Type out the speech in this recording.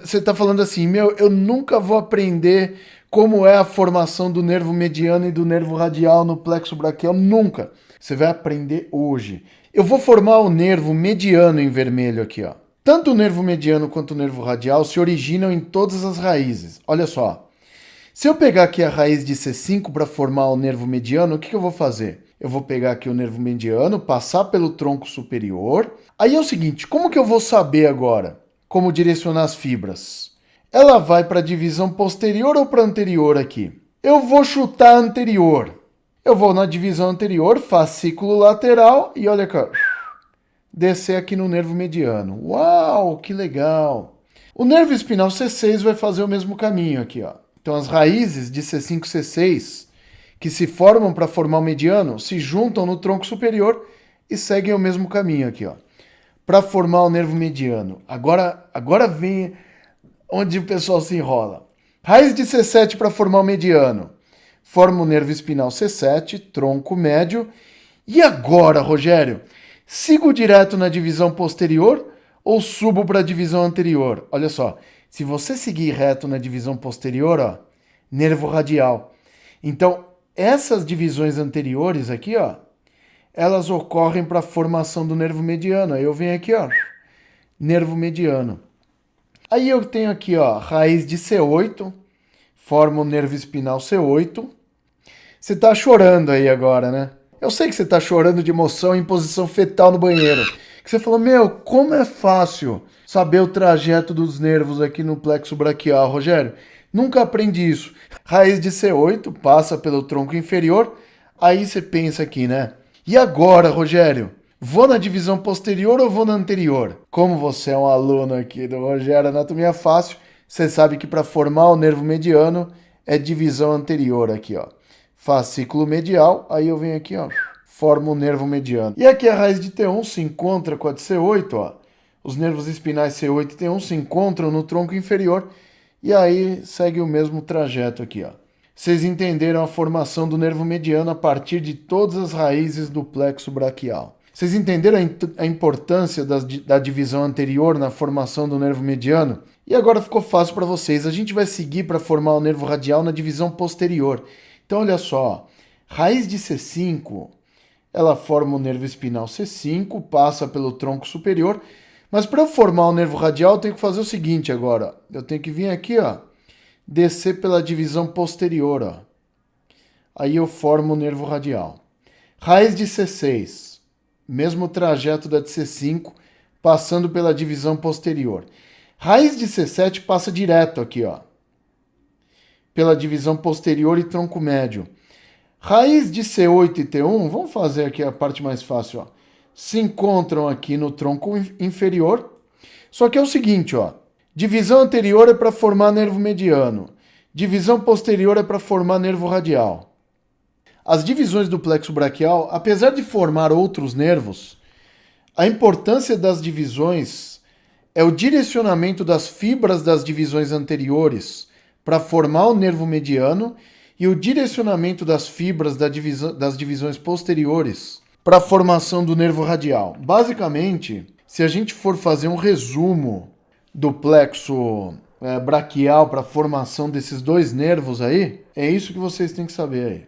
Você está falando assim, meu, eu nunca vou aprender como é a formação do nervo mediano e do nervo radial no plexo braquial, nunca. Você vai aprender hoje. Eu vou formar o nervo mediano em vermelho aqui, ó. Tanto o nervo mediano quanto o nervo radial se originam em todas as raízes. Olha só. Se eu pegar aqui a raiz de C5 para formar o nervo mediano, o que eu vou fazer? Eu vou pegar aqui o nervo mediano, passar pelo tronco superior. Aí é o seguinte, como que eu vou saber agora como direcionar as fibras? Ela vai para a divisão posterior ou para anterior aqui? Eu vou chutar anterior. Eu vou na divisão anterior, fascículo lateral e olha aqui, ó, descer aqui no nervo mediano. Uau, que legal! O nervo espinal C6 vai fazer o mesmo caminho aqui, ó. Então as raízes de C5 e C6 que se formam para formar o mediano se juntam no tronco superior e seguem o mesmo caminho aqui, ó, para formar o nervo mediano. Agora vem onde o pessoal se enrola. Raiz de C7 para formar o mediano. Forma o nervo espinal C7, tronco médio. E agora, Rogério? Sigo direto na divisão posterior ou subo para a divisão anterior? Olha só, se você seguir reto na divisão posterior, ó, nervo radial. Então, essas divisões anteriores aqui, ó, elas ocorrem para a formação do nervo mediano. Aí eu venho aqui, ó, nervo mediano. Aí eu tenho aqui, ó, raiz de C8, forma o nervo espinal C8. Você tá chorando aí agora, né? Eu sei que você tá chorando de emoção em posição fetal no banheiro. Que você falou, meu, como é fácil saber o trajeto dos nervos aqui no plexo braquial, Rogério. Nunca aprendi isso. Raiz de C8 passa pelo tronco inferior. Aí você pensa aqui, né? E agora, Rogério? Vou na divisão posterior ou vou na anterior? Como você é um aluno aqui do Rogério Anatomia Fácil, você sabe que para formar o nervo mediano é divisão anterior aqui, ó. Fascículo medial, aí eu venho aqui, ó, formo o nervo mediano. E aqui a raiz de T1 se encontra com a de C8, ó. Os nervos espinais C8 e T1 se encontram no tronco inferior e aí segue o mesmo trajeto aqui, ó. Vocês entenderam a formação do nervo mediano a partir de todas as raízes do plexo braquial. Vocês entenderam a importância da divisão anterior na formação do nervo mediano? E agora ficou fácil para vocês. A gente vai seguir para formar o nervo radial na divisão posterior. Então, olha só. Raiz de C5, ela forma o nervo espinal C5, passa pelo tronco superior. Mas para eu formar o nervo radial, eu tenho que fazer o seguinte agora. Eu tenho que vir aqui, ó, descer pela divisão posterior, ó. Aí eu formo o nervo radial. Raiz de C6, mesmo trajeto da de C5, passando pela divisão posterior. Raiz de C7 passa direto aqui, ó, pela divisão posterior e tronco médio. Raiz de C8 e T1, vamos fazer aqui a parte mais fácil, ó, se encontram aqui no tronco inferior. Só que é o seguinte, ó, divisão anterior é para formar nervo mediano, divisão posterior é para formar nervo radial. As divisões do plexo braquial, apesar de formar outros nervos, a importância das divisões é o direcionamento das fibras das divisões anteriores para formar o nervo mediano e o direcionamento das fibras das divisões posteriores para a formação do nervo radial. Basicamente, se a gente for fazer um resumo do plexo braquial para a formação desses dois nervos aí, é isso que vocês têm que saber aí.